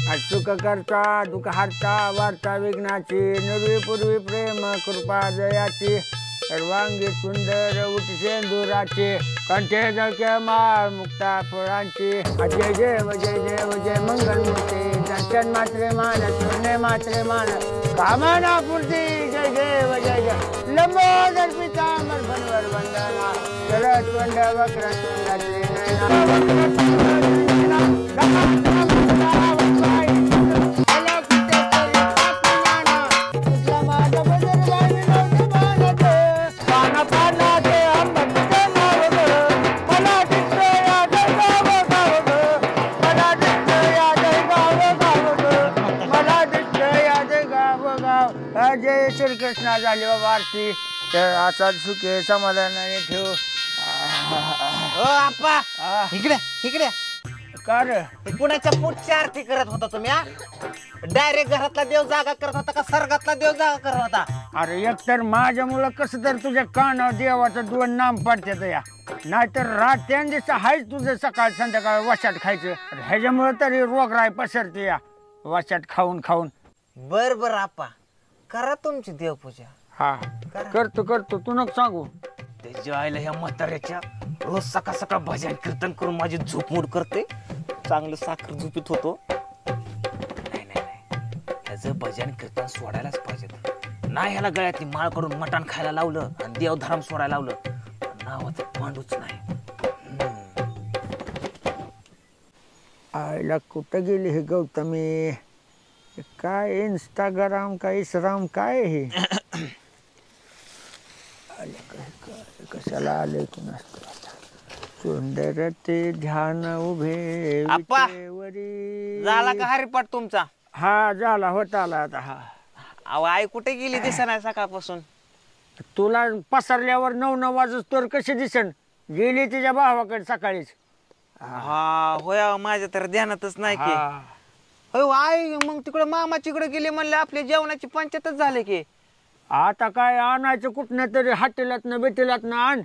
सुख करता दुःख हारता वार्ता विघ्नाची निर्वी पूर्वी प्रेम कृपा जयाची सर्वांगी सुंदर उठी सेंदुराची कंठे जळके माळ मुक्ता फळांची जय देव जय देव जय मंगलमूर्ती दर्शन मात्रे मान सुरणे मात्रे मान कामना पूर्ती जय देव जय जय लंबोदर पितांबर बनवर वंदना शरद वंद वक्र तुंडाचे जय श्रीकृष्णा झाली बाबा आरती तर असा सुखे समाधानाने ठेव. आप्पा इकडे इकडे कर कुणाच्या पोटची आरती करत होता तुम्ही? डायरेक्ट घरातला देव जागा करत होता का सर्गातला देव जागा करत होता? अरे एकतर माझ्यामुळं कसं तर तुझ्या कानावर देवाचं 2 नाम पडतात या नाहीतर रात्यांदिवस हायच तुझं सकाळ संध्याकाळ वशाट खायचं ह्याच्यामुळे तरी रोगराई पसरते या वशाट खाऊन खाऊन. बर बर आप्पा करा तुमची देवपूजा. हा करतो करतो तू नको सांगू. त्याच्या आईला ह्या म्हाताऱ्याच्या रोज सकाळ सकाळ भजन कीर्तन करून माझी झोपमोड करते. चांगलं साखर झोपीत होतो. नाही नाही नाही ह्याचं भजन कीर्तन सोडायलाच पाहिजे. नाही ह्याला गळ्यातली माळ काढून मटण खायला लावलं आणि देवधर्म सोडायला लावलं नावाचं पांडूच नाही. आईला कुठं गेली हे गौतमी? काय इंस्टाग्राम काय इसराम काय हे कशाला आले की नसतं. सुंदर ते ध्यान उभे आप्पा, विटेवरी. झाला का हरिपाठ तुमचा? हा झाला होत आला आता. हा अहो आई कुठे गेली दिसेना सकाळपासून? तुला पसरल्यावर 9 वाजूस तर कशी दिसन? गेली तिच्या भावाकडे सकाळीच. हा होय माझ्या तर ध्यानातच नाही की. हो आई मग तिकडे मामाची इकडे गेली म्हणले आपल्या जेवणाची पंचायतच झाले की. आता काय आणायचं कुठनं तरी हाटेलातनं बेटेलातनं आण.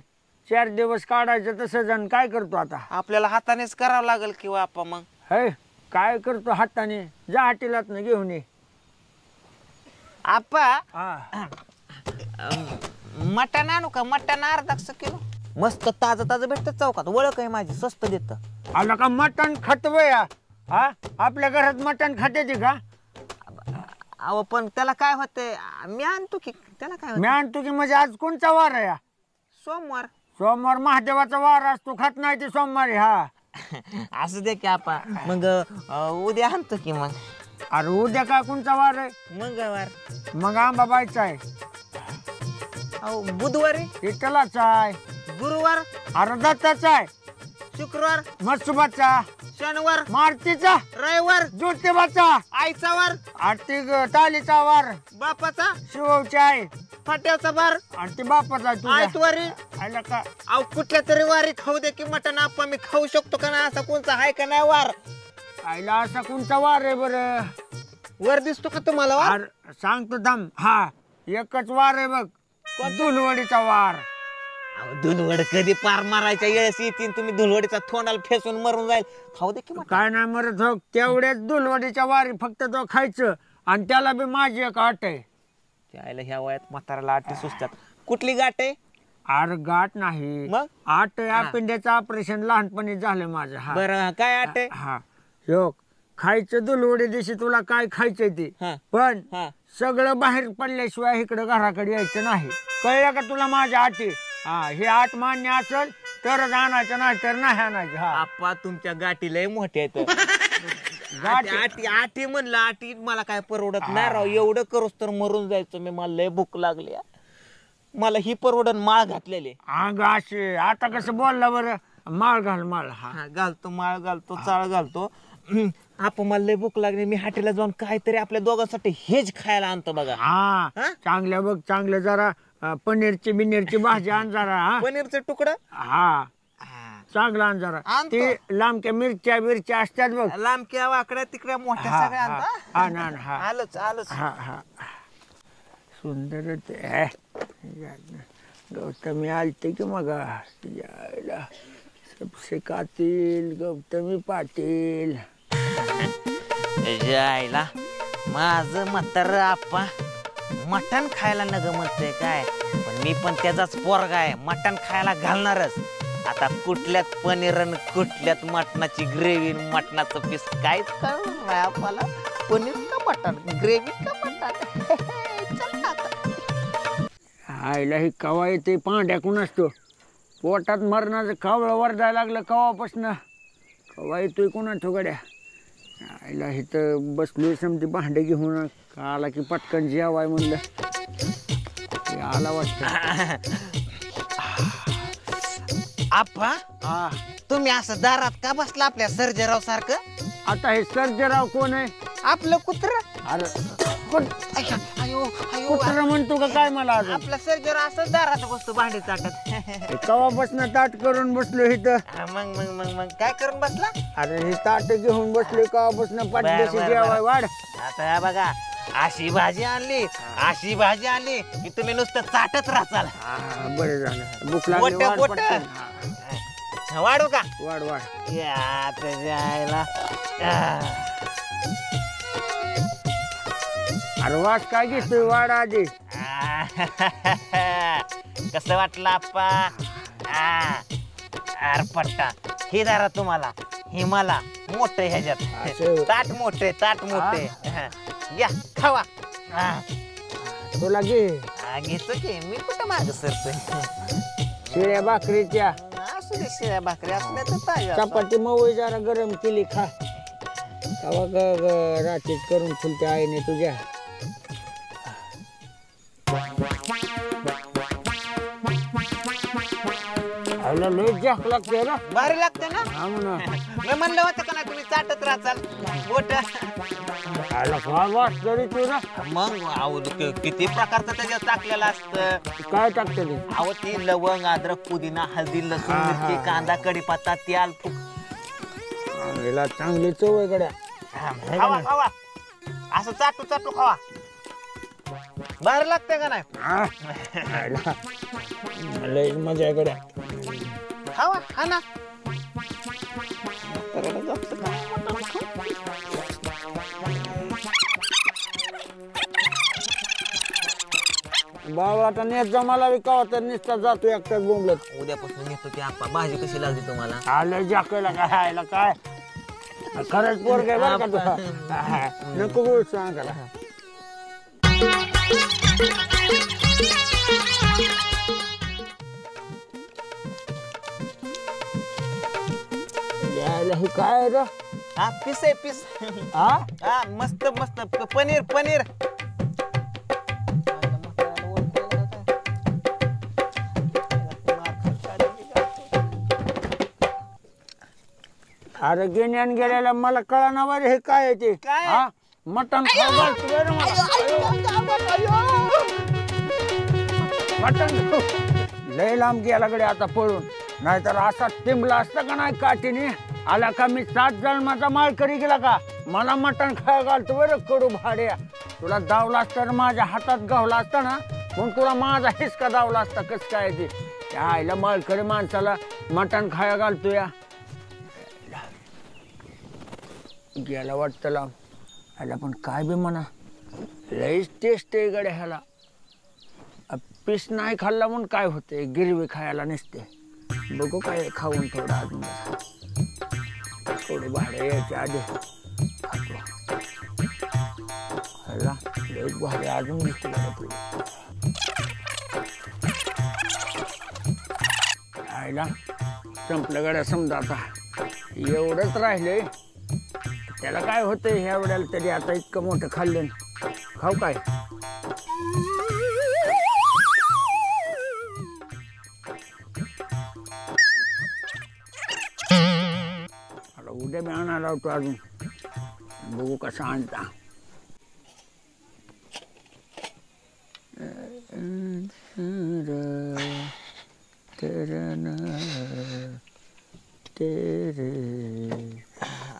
4 दिवस काढायचं तसं जण काय करतो आता? आपल्याला हातानेच करावं लागेल किंवा आप्पा. मग हे काय करतो हाताने? जा हाटेलातनं घेऊन ये. आप्पा मटण आणू का? मटण अर्धा किलो मस्त ताजं ताजं भेटत चौकात. ओळख आहे माझी स्वस्त देत. आला का मटण खतवय? हा आपल्या घरात मटण खात्याची का? अहो पण त्याला काय होतंय मी आणतो की. त्याला काय मी आणतो की म्हणजे आज कोणचा वार आहे? सोमवार. सोमवार महादेवाचा वार असतो. खात नाही ते सोमवारी. हा असं दे की आपा. मग उद्या आणतो की. मग अरे उद्या काय कोणचा वार आहे? मंगळवार. मग आंबाबाईचा आहे. अहो बुधवारी विठ्ठलाचा आहे. गुरुवार अरे दत्ताचा आहे. शुक्रवार मत्सुबाचा. शनिवार मारुतीचा. रविवार ज्योतिबाचा. आईचा वार. आर्थिक तालीचा वार. बापाचा. शिवचा आहे. फाट्याचा वार. आणि ते बापाचा आयतवारी. आला का? अहो कुठल्या तरी वारी खाऊ दे की मटण. आप्पा मी खाऊ शकतो का नाही? असा कोणता आहे का नाही वार? आईला असा कोणचा वार आहे बरं? वर दिसतो का तुम्हाला वार? सांगतो दम. हा एकच वार आहे बघ. धुलवडीचा वार. धुलवड कधी पार मारायच्या वेळेस येतील तुम्ही. धुलवडीचा तोंडाला फेसून मरून जाईल. खाऊ दे की. काय नाही मरत हो. तेवढ्याच धुलवडीच्या वारी फक्त तो खायचं. आणि त्याला बी माझी एक अट आहे. त्याला ह्या वयात म्हाताऱ्याला आटी सुचतात. कुठली गाठ आहे? अरे गाठ नाही मग आट आहे. पिंड्याचं ऑपरेशन लहानपणी झालं माझं. हा बरं काय आट आहे? हा योग खायचं धुलवडी दिवशी तुला काय खायचंय ते. पण सगळं बाहेर पडल्याशिवाय इकडं घराकडे यायचं नाही. कळलं का तुला माझ्या आटी? हा हे आट मान्य असेल तरच आणायचं नाही तर नाही आणायचं. हा आप्पा तुमच्या गाठी लय मोठ्या आहेत. आटी आटी म्हणलं आटी मला काय परवडत नाही राव. एवढं करूस तर मरून जायचं मी. मला लय भूक लागली. मला ही परवडन माळ घातलेली. अंग असे आता कसं बोलला बरं? माळ घाल माळ. हा घालतो माळ घालतो चाळ घालतो. आपण मला लय भूक लागली. मी हाटेला जाऊन काहीतरी आपल्या दोघांसाठी हेच खायला आणतो बघा. हा चांगलं बघ चांगलं. जरा पनीरची बिनीरची भाजी आण जरा. पनीरचं तुकडं. हा चांगला आण जरा. ते लांबक्या मिरच्या असतात बघ. लांबक्या वाकड्या तिकड्या मोठ्या सगळ्या आणता. आलंच आलंच. सुंदर ते गौतमी आलते की मग सबसे कातील गौतमी पाटील. जायला माझं म्हातार आप्पा मटण खायला नग म्हणतंय काय, पण मी पण त्याचाच पोरगा आहे, मटण खायला घालणारच. आता कुठल्यात पनीर आणि कुठल्यात मटणाची ग्रेव्ही, मटणाचं पीस काहीच कळलं नाही आप्पाला. पनीर का मटण, ग्रेव्ही का मटण. चल आता. आईला ही कवा येते पांड्याकून असतो, पोटात मरणाचं कावळं वरडायला लागलं कवापासनं. कवा येतोय कोणाठो गड्या. आईला इथं बसलोय समधी भांडे घेऊन, आला की पटकन जेवाय म्हणलं. आला वाटतं. आप्पा हा तुम्ही असं दारात का बसला आपल्या सर्जेराव सारखं? आता हे सर्जेराव कोण आहे? आपलं कुत्र. अरे अयो कुत्र म्हणतो का काय मला अजून? आपला सर्जेराव असं दारात बसतो भांडे चाटत. कवापासनं ताट करून बसलो इथं. मग मग मग मग काय करून बसला? अरे हे ताट घेऊन बसले कवापासनं पाठदेशी बरं, जेवाय बरं. वाढ. आता हा बघा अशी भाजी आणली, अशी भाजी आणली की तुम्ही नुसतं चाटत राहचाल. बरं झालं, भूक लागली मोठं, वाढ मोठं. पटकन. वाढू का? वाढ वाढ. या त्याच्या आईला. अरे वास काय घेतोय, वाढ आधी. कसं वाटलं आप्पा? अरपट्टा हे दारा तुम्हाला, हे मला मोठे ह्याच्यात. असं. ताट मोठे, ताट मोठे. या खावा. तुला घे घेतो की मी, कुठं माग सरतोय. शिळ्या भाकरीच्या. असू दे, शिळ्या भाकरी असल्या तर ताज्या. चपाती मऊ जरा गरम केली खा. कवा रात्रीत करून फुलत्या आईने तुझ्या. आईला लय जाक लागते ना. भारी लागते ना. हा म्हणा. मी म्हणलं होतं का नाही तुम्ही चाटत राहचाल बोट. आईला फार वास तरी तू ना. मग अहो किती प्रकारचं त्याच्यात टाकलेलं असतं. काय टाकते ते? अहो ती लवंग, अद्रक, पुदिना, हळदी, लसूण, मिरची, कांदा, कढीपत्ता, तेल, हिला चांगली चव आहे गड्या. खावा खावा, असं चाटू चाटू खावा. भारी लागते का नाही? आईला लय मजा आहे गड्या. खावा हा ना. बाबा आता नेत जमाला विकावा तर नुसता जातो एकटाच बोंबलत. उद्यापासून येतो की आप्पा. भाजी कशी लागली तुम्हाला? आलं जाकला काय आयला काय खरंच पोरग आहे बरं का तुला. नको बोल सांगायला. यायला हे काय रे? हा पीस आहे पीस. हा हा मस्त मस्त पनीर पनीर. अरे गेण्यान गेल्याला मला कळना बरं हे काय आहे ते. काय? हा मटण खाऊ घालतो बरं मला. मटण लय लांब गेला कडे आता पळून, नाहीतर असा टिंबला असता का नाही काठीने. आला का मी 7 जन्माचा माळकरी गेला का मला मटण खायला घालतो बरं कडू भाड्या. तुला दावला असता माझ्या हातात गावला असता ना, मग तुला माझा हिसका दावला असता. कसं काय ते त्या आईला माळकरी माणसाला मटण खायला घालतो या. गेला वाटतं लांब. ह्याला पण काय बी म्हणा लईच टेस्ट आहे गड्या ह्याला. पीस नाही खाल्ला म्हणून काय होते, गिरवी खायला नसते. बघू काय खाऊन थोडं अजून थोडं भाडे यायच्या आधी खातो. ह्याला लईच भाडे अजून दिसते तुला. खायला संपलं गड्या समजा. आता एवढंच राहिलंय, त्याला काय होतंय ह्या वेळेला तरी. आता इतकं मोठं खाल्लं खाऊ काय. उद्या मी आणायला होतो अजून, बघू कसं आणता.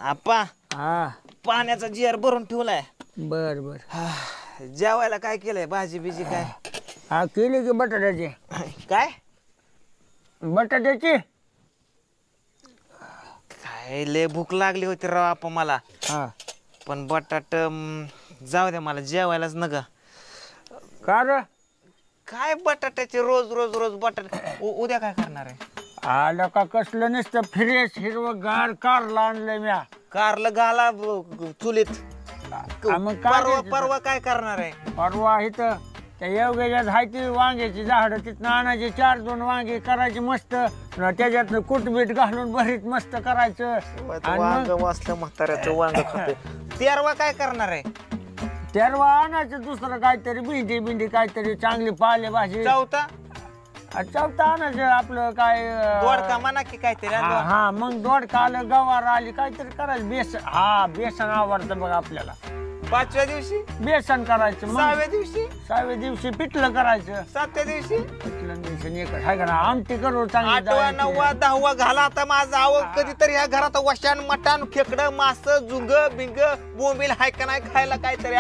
आप्पा हा पाण्याचा जिअर भरून ठेवलाय. बर बर. जेवायला काय केलंय? भाजी बिजी काय? हा केली की बटाट्याची. काय बटाट्याची? काय लय भूक लागली होती राव आप्पा मला. हा पण बटाट जाऊ द्या मला जेवायलाच नका. का रे? काय बटाट्याचे रोज रोज रोज बटाटे. उद्या काय करणार आहे? आलं का कसलं नसतं फ्रेश हिरवं गार कारला आणलंय म्या. कारलं घाला चुलीत. मग काय परवा द्यायचं? परवा काय करणार आहे? परवा इथं त्या येवग्याच्यात हाय ती वांग्याची झाडं तिथनं आणायची 4-2 वांगी करायची मस्त त्याच्यातनं कुटबीट घालून भरीत मस्त करायचं. आणि वांग मग वाचलं म्हाताऱ्याचं वांग खाते. तेरवा काय करणार आहे? तेरवा आणायचं दुसरं काहीतरी भेंडी बिंडी काहीतरी चांगली पालेभाजी. चौथा चौथा आणायचं आपलं काय दोडका म्हणा की काहीतरी. हा हा, मग दोडका आलं गवार आली काहीतरी करायचं. बेसन आवडतं बघ आपल्याला. पाचव्या दिवशी बेसन करायचं. मग 6व्या दिवशी 6व्या दिवशी पिठलं करायचं. 7व्या दिवशी पिठलं बेसन एक आहे का ना आमटी करू 8वा चांगली. 9वा 10वा घाला आता माझं आवक. कधीतरी ह्या घरात वशान मटण खेकडं मास जुंग बिंग बोंबील हाय का नाही खायला काहीतरी.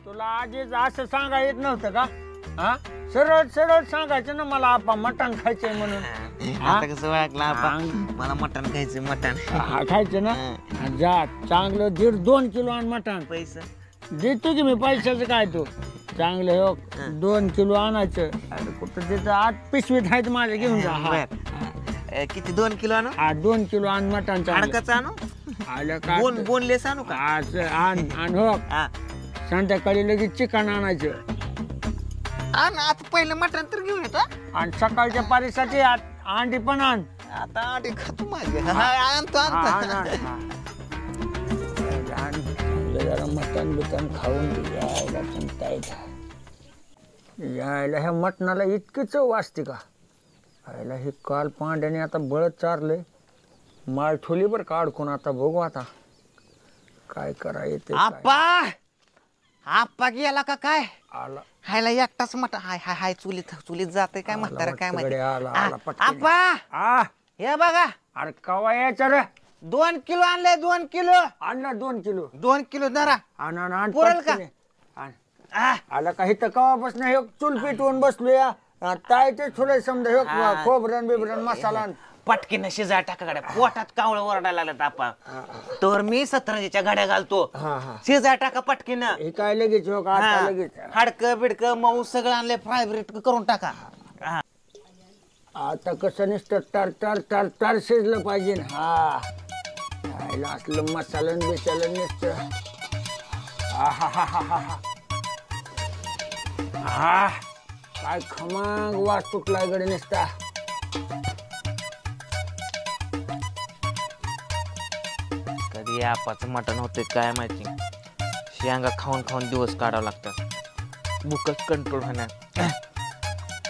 तुला आधीच असं सांगा येत नव्हतं का? हा, सरळ सरळ सांगायचं ना मला आपा मटण खायचंय म्हणून. आता कसं वाटलं मला मटण खायचं. मटण खायचं ना. जा चांगलं 1.5-2 किलो आण मटण. पैसा देतो की मी पैशाचं काय तू चांगलं हो 2 किलो आणायचं. अरे कुठं तिथं 8 पिशवीत आहेत माझ्या घेऊन जा. हा. किती 2 किलो आणू? 2 किलो आण मटण. हाडकाचं आणू? आलं का? बोनलेस आणू का? आण हो. संध्याकाळी लगेच चिकन आणायचं. आता पहिलं मटण तर घेऊन येतो. आणि सकाळच्या पारीसाठी अंडी पण आण. आता अंडी खातो माझे. आणतो जरा मटण बिटण खाऊन यायला ह्या मटणाला इतकी चव असते का? यायला हे काल पांड्याने आता बळत चारलंय. माळ ठोली बरं का अडकून. आता बघू आता काय करायचं. आप्पा गेला का काय? आला हायला एकटाच मटण. हाय हाय हाय चुलीत जाते काय म्हातारा काय माहिती. आला आप्पा हे बघा. अरे कवा यायचं रे? 2 किलो आणले. 2 किलो आणला. 2 किलो 2 किलो धरा. आण पुरेल का? आला का इथं कवापासून हे चूल पेटवून बसलो या. ताय ते थोडे समजा खोबरं बिबरन मसाला. पटकीन शिजाय टाका गाड्या. पोटात कावळं ओरडायला लागलं आप्पा. तर मी 17च्या गाड्या घालतो. शिजाय टाका पटकीन. हे काय लगेच हो का? आता लगेच हाडकं बिडकं मऊ सगळं आणले. फ्राय ब्रेड करून टाका. आता कसं नुसतं तर तर तर तर शिजलं पाहिजे. हा असलं मसालन बिसालन नुसतं. हा काय खमंग वास सुटलाय गडे नुसता. कधी आपाचं मटण होते काय माहिती. शेंगा खाऊन खाऊन दिवस काढावं लागतात. भूकच कंट्रोल होणार.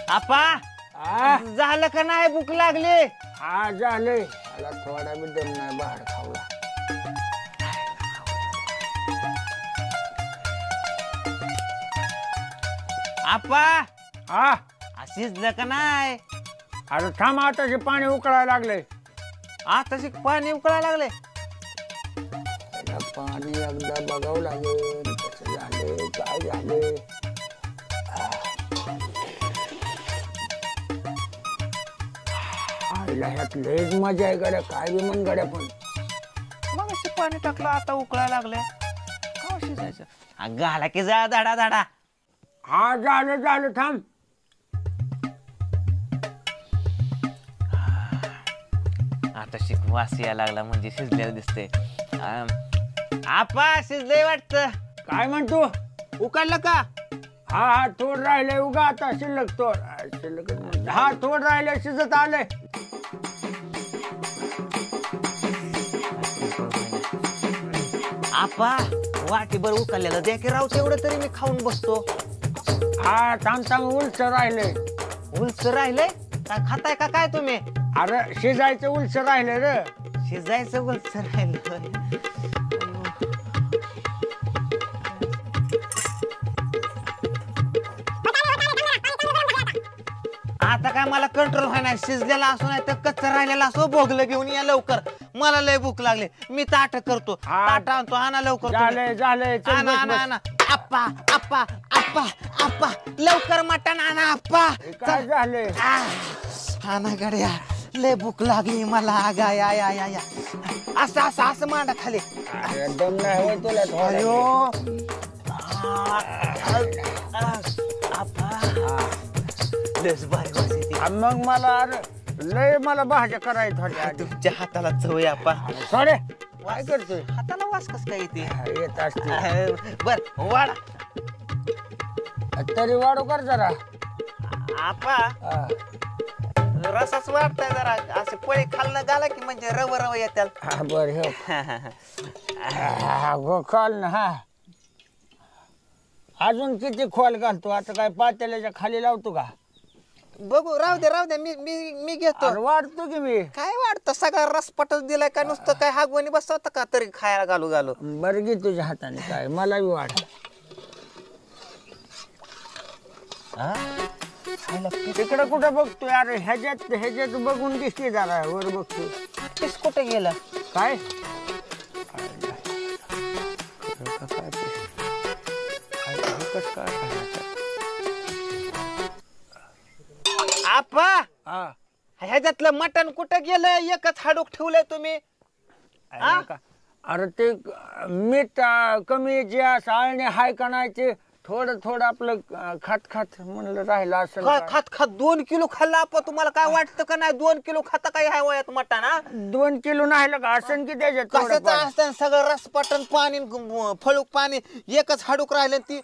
आपा झालं का नाही? भूक लागली. हा झालंय. मला थोडा बी दम नाही बाहेर खावला. आपा हा शिजलं का नाही? अरे थांब आताचे पाणी उकळायला लागले. आताशी पाणी उकळायला लागले. पाणी एकदा बघावं लागेल कसं झाले काय झाले. ह्यात लयच मजा आहे गड्या. काय बी म्हण गड्या. पण मग पाणी टाकलं आता उकळायला लागले. का शिजायचं? घाला की जा धाडा धाडा. हा झालं थांब. आता शिक वास यायला लागला म्हणजे शिजलेलं दिसते. आपा शिजले वाटत. काय म्हणतो? उकडलं का? हा थोड राहिले उगा आता शिल्लक शिल्लक. हा थोड राहिले शिजत आले. आपा वाटीभर उकडलेलं द्या की राव. तेवढं तरी मी खाऊन बसतो. हा थांब उलस राहिले. उलस राहिले? काय खाताय का काय तुम्ही? अरे शिजायचं उलस राहिले रे. शिजायचं उलस राहिलं. आता काय मला कंट्रोल व्हायला. शिजलेला असो नाही तर कच्चा राहिलेला असो. भोगलं घेऊन या लवकर. मला लय भूक लागली. मी ताट करतो. ताट आणतो. आणा लवकर. झालंय आणा. आप्पा आप्पा आप्पा आप्पा लवकर मटण आणा. आप्पा काय झालंय? आणा गाड्या. लय भूक लागली मला आगा या या या या असं असं असं मांडा खाली अरे दम नाही होय तुला थोडा. अयो लस भारी वास येते. मग मला अरे लय मला भाज्या करायच्या होत्या आधी. तुमच्या हाताला चव आहे आपा. सोडे काय करतोय हाताला वास कस काय येते. येत असते बर वाडा तरी वाढू कर जरा. आपा हा. रसाच वाटतंय जरा असे पोळी खाल्लं गाला की म्हणजे रव रव येत्याल. हा बर हे गो खाल ना. हा अजून किती खोल घालतो आता काय पातेल्याच्या खाली लावतो का. बघू राहू दे मी मी मी घेतो. अरे वाढतो की मी. काय वाटतं सगळा रसपटच दिलाय का नुसतं काय हागवणी बसवत का तरी खायला घालू बरं घे तुझ्या हाताने काय मला बी वाढ. तिकडे कुठं बघतोय अरे ह्याच्यात बघून दिसते जरा वर बघतो. तेच कुठे गेला काय आपा हा ह्याच्यातलं मटण कुठं गेलं एकच हाडूक ठेवलंय तुम्ही. अरे का- अरे ते मीठ कमी जे आळणे हाय का नाही ते थोडं आपलं खात म्हणलं राहिलं असं. खात 2 किलो खाल्ला आपा. तुम्हाला काय वाटतं का नाही 2 किलो खाता काय ह्या वयात मटण. 2 किलो नाही का असं की त्याच्यात कसं थोडंफार. असतं सगळं रसपटन पाणी फळूक पाणी एकच हाडूक राहिलं ती.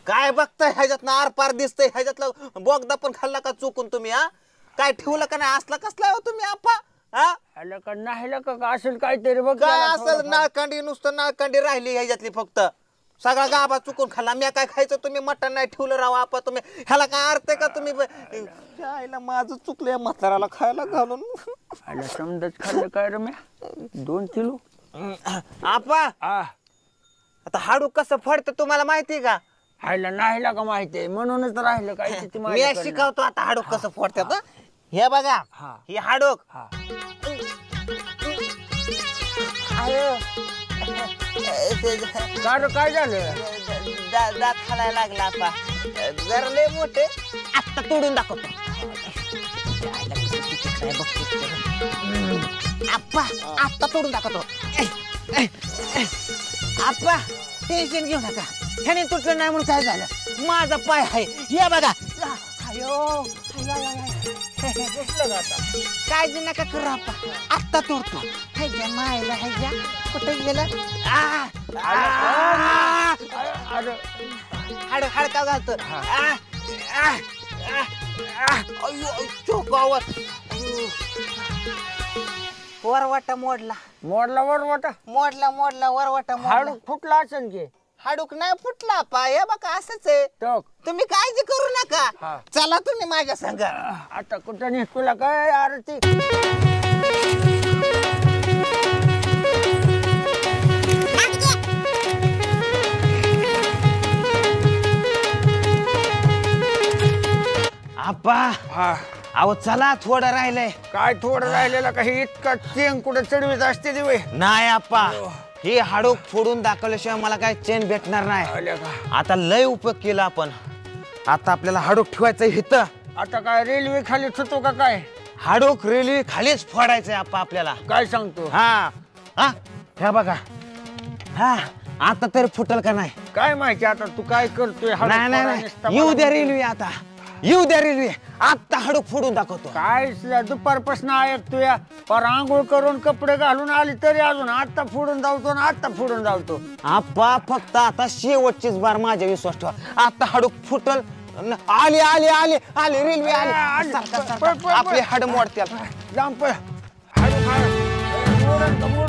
काय बघताय ह्याच्यात आर पार दिसतंय ह्याच्यातलं बोगदा पण खाल्ला का चुकून तुम्ही. हा काय ठेवलं का नाही असला कसला हो तुम्ही आपा. हा आलं का नाही का असेल काहीतरी बघ काय जरा असं थोडंफार. नाळकांडी नुसतं नाळकांडी राहिली ह्याच्यातली फक्त. सगळा गाभा चुकून खाल्ला. मी काय खायचं तुम्ही मटण नाही ठेवलं राव आपा. तुम्ही ह्याला काय अर्थ आहे का तुम्ही. खायला माझं चुकलंय म्हाताराला खायला घालून. आलं समजत खाल्लं काय रे म्या 2 किलो. आपा हा आता हाडूक कसं फडतं तुम्हाला माहिती का. आयला नाही का माहिती आहे म्हणूनच राहिलं काय ते मी माझ्याकडनं. शिकवतो आता हाडूक कसं फोडतात. हे बघा हा. हे हाडूक. हा का रे, काय झालं. दात खायला लागला आपा. जरा लय मोठे आत्ता तोडून दाखवतो. आप्पा आत्ता तोडून दाखवतो. आप्पा टेन्शन घेऊ नका. ह्याने तुटलं नाही म्हणून काय झालं. माझा पाय आहे हे बघा. अयो काळजी नका करू आपा. आत्ता तोडतो. ह्याच्या मायला ह्याच्या कुठं गेलं. अरे हाडका घालतो. चोकावत वरवाटा मोडला मोडला वरवाटा हाडूक फुटला असेल की. हाडूक नाही फुटला पा. हे बघा असंच आहे. टोक तुम्ही काळजी करू नका. हा. चला तुम्ही माझ्या संग. आता कुठं नाही तुला काय आरती. आपा हा अहो चला थोडं राहिलंय. काय थोडं राहिलेलं काही इतका चेंग कुठं चढवीत असते दिवे. नाही आपा हे हाडूक फोडून दाखवल्याशिवाय मला काय चेन भेटणार नाही. आल्या का आता लय उपयोग केला आपण. आता आपल्याला हाडूक ठेवायचं इथं. आता काय रेल्वे खाली होतो का काय. हाडूक रेल्वे खालीच फोडायचंय आपा आपल्याला. काय सांगतो. हा हा ह्या बघा. हा आता तरी फुटल का नाही. काय माहिती आता तू काय करतोय. हाडूक नाही नाही फोडायला नाही नुसता येऊ द्या मला- रेल्वे आता. येऊ द्या रेल्वे. आता हाडूक फोडून दाखवतो. काय दुपारपासून ऐकतोय. पर आंघोळ करून कपडे घालून आली तरी अजून आता फोडून जावतो ना आता फोडून जावतो. आपा फक्त आता शेवटचीच बार माझ्या विश्वास ठेवा. आता हाडूक फुटल. आली आली आली आली रेल्वे आली. आली. सारखा, पळ, सारखा. पळ, पळ. आपले हाड मोडत्याल. जांप हाडूक हाडूक.